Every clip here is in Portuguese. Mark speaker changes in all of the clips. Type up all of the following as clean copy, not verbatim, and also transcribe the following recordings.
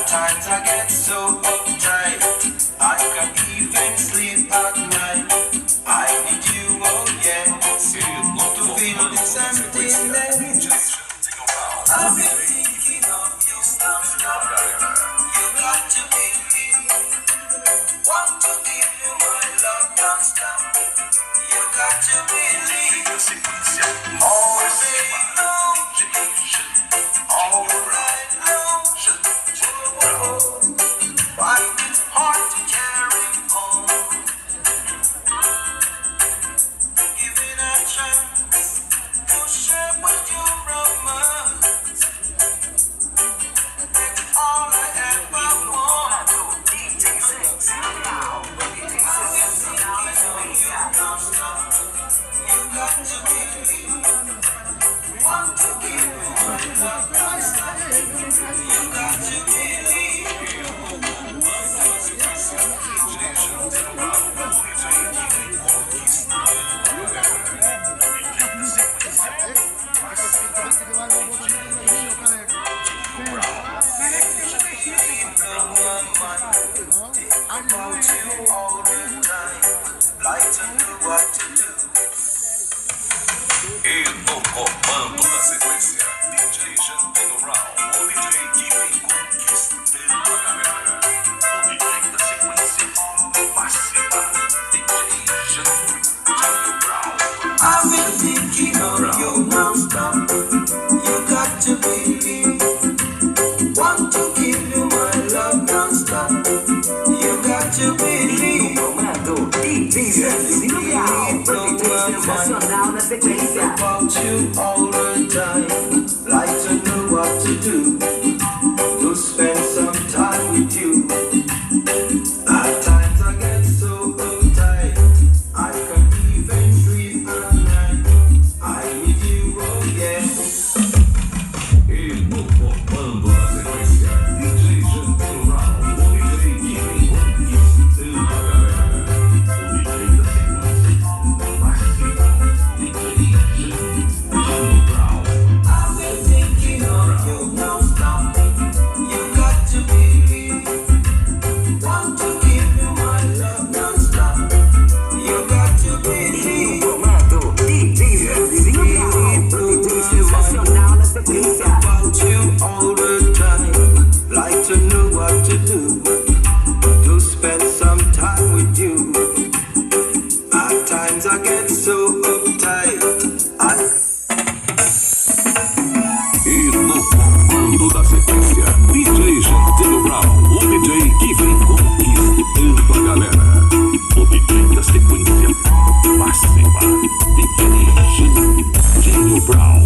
Speaker 1: times I get so uptight, I can't even sleep at night. I need you, oh yes, to feel this emptiness. I've been thinking of you, stop. You got to be me. Want to give you my love, don't stop. You got to believe. All day long, all right long. Find it hard to carry on. Give it a chance to share with you romance. That's all I ever want. You got to believe. Want to give you my love, don't stop. You got to believe. About you all the time, like to do what to do.
Speaker 2: E no comando da sequência, DJ Jantino Brown, o DJ que vem conquistando a galera. O DJ da sequência máxima, DJ Jantino Brown.
Speaker 1: I've been thinking of you non-stop. You got to believe. Want to give you my love non-stop. You got to believe.
Speaker 3: Comando DJ Jantino Brown, produtor sensacional na sequência.
Speaker 1: About you all the time, like to know what to do, to spend some time with you. At times I get so uptight, I can't even sleep at night. I need you, oh yes.
Speaker 2: E no comando da sequência, DJ Jantino Brown, o DJ que vem conquistando a galera. O DJ da sequência máxima, DJ Jantino Brown.
Speaker 1: I've been thinking of you non-stop. You got to believe. Want to give you my love non-stop. You got to believe.
Speaker 3: Comando DJ Jantino Brown, produtor sensacional na sequência.
Speaker 1: About you all the time, like to know what to do, to spend some time with you. At times I get so uptight,
Speaker 2: E no comando da sequência, DJ Jantino Brown, o DJ que vem conquistando a galera. O DJ da sequência máxima, DJ Jantino Brown.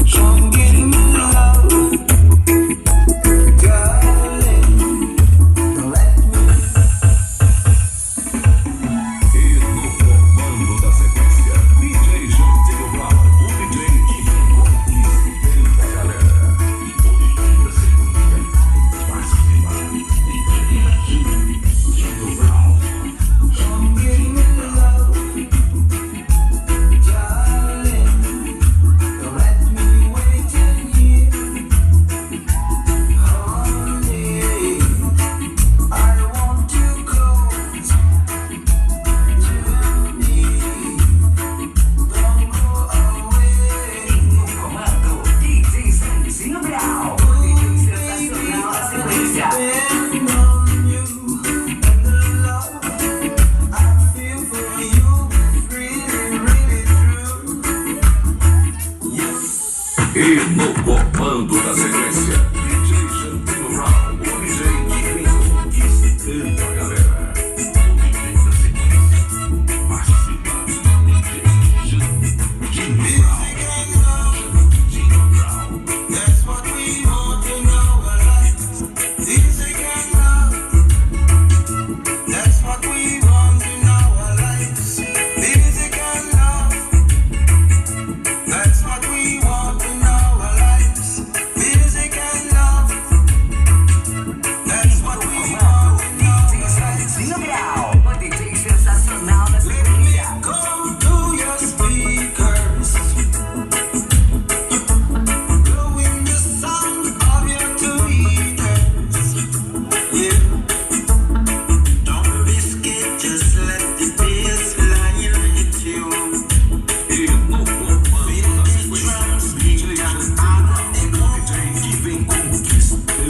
Speaker 1: Come give me love, darling.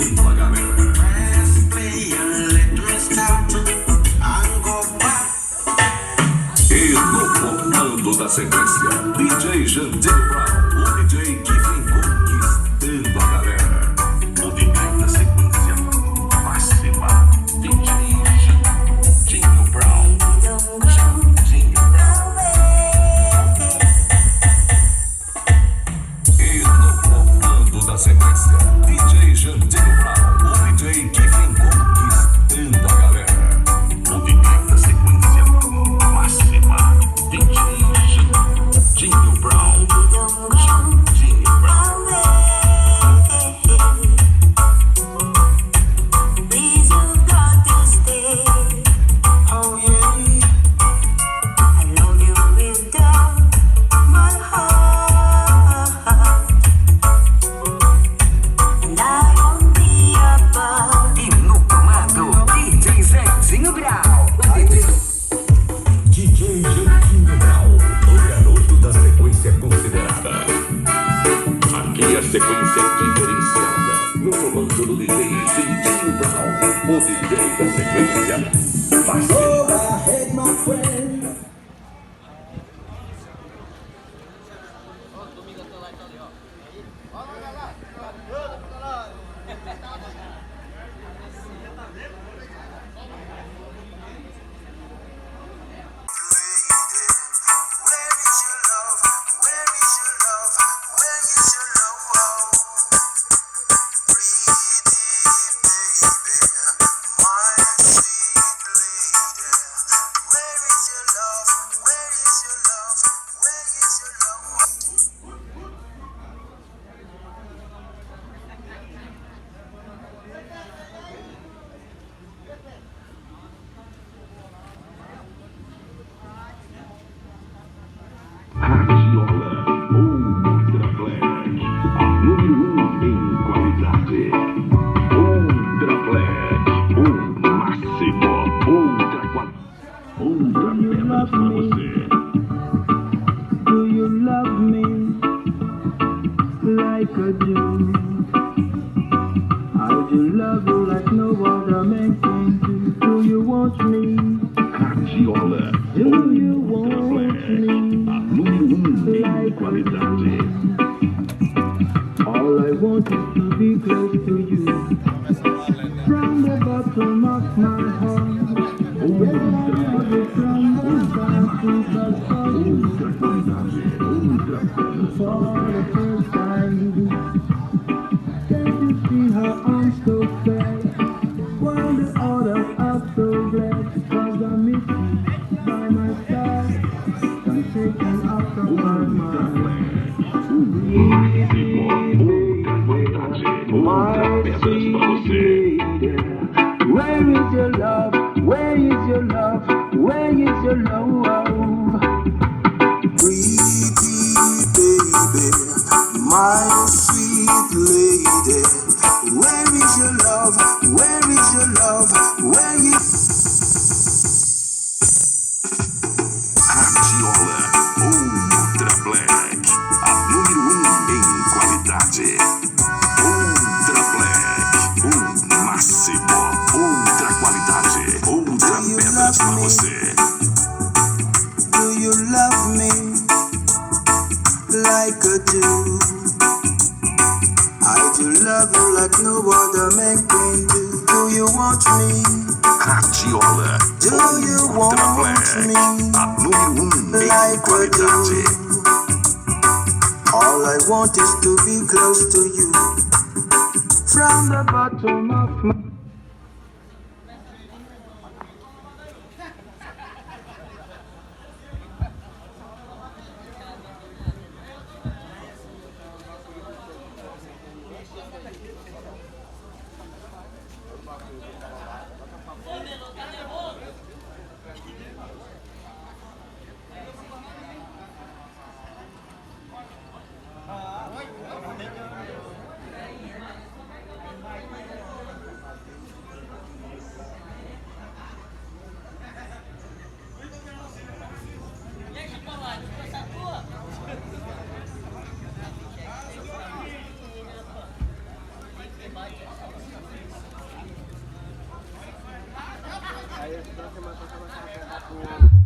Speaker 2: a galera.
Speaker 1: Press play and let me start and go back.
Speaker 2: E no comando da sequência, DJ Jantinho Brown, o DJ que vem conquistando a galera. O DJ da sequência máxima, DJ Jantinho Brown. Jantinho Brown. E no comando da sequência, DJ Jantinho Brown, o DJ que vem conquistando a galera. O DJ da sequência máxima, DJ Jantinho Brown. Jantinho Brown.
Speaker 4: Please, you've got to stay.
Speaker 1: Oh yeah.
Speaker 4: I love you with all my heart, and I won't be apart.
Speaker 3: E no comando, DJ Jantinho Brown.
Speaker 2: DJ Jantinho Brown, o garoto da sequência considerada. Aqui a sequência é diferenciada. No comando do DJ Jantinho Brown, o DJ da sequência máxima.
Speaker 1: Go ahead, my friend. Where is your love? Where is your love? Where is your love? Pretty baby, my sweet lady. Where is your love? Where is your love? Where is your love?
Speaker 2: Radiola, Ultra Black, a número 1 em qualidade. Ultra Black, o máximo. Ultra pedras pra você.
Speaker 5: Do you love me like I do? I do love you like no other man can do. Do you want me?
Speaker 2: Radiola,
Speaker 5: Do you
Speaker 2: Ultra
Speaker 5: want
Speaker 2: Black,
Speaker 5: me
Speaker 2: a número 1 em
Speaker 5: like I
Speaker 2: qualidade.
Speaker 5: do? All I want is to be close to you. From the bottom of my heart, when I love you from the bottom of my
Speaker 2: Ultra qualidade, ultra pedras pra
Speaker 5: for
Speaker 2: você.
Speaker 5: the first time. Can't you see how I'm so sad? While the others are so glad, 'cause I miss you by my side. Can't take you out of my mind.
Speaker 2: Ultra qualidade, ultra pedras pra você.
Speaker 5: Where is your love? Where is your love? Where is your love?
Speaker 1: Pretty baby, my sweet lady. Where is your love? Where is your love? Where is
Speaker 2: Radiola, Ultra Black, a número 1 em qualidade. Ultra Black, o máximo. Ultra qualidade, ultra pedras pra você.
Speaker 1: Do you love me like I do? I do love you like no other man can do. Do you want me?
Speaker 2: Radiola,
Speaker 1: Do you
Speaker 2: Ultra
Speaker 1: want
Speaker 2: Black,
Speaker 1: me
Speaker 2: a número 1 em
Speaker 1: like I
Speaker 2: qualidade.
Speaker 1: do? All I want is to be close to you.
Speaker 5: From the bottom of my
Speaker 6: semana passada,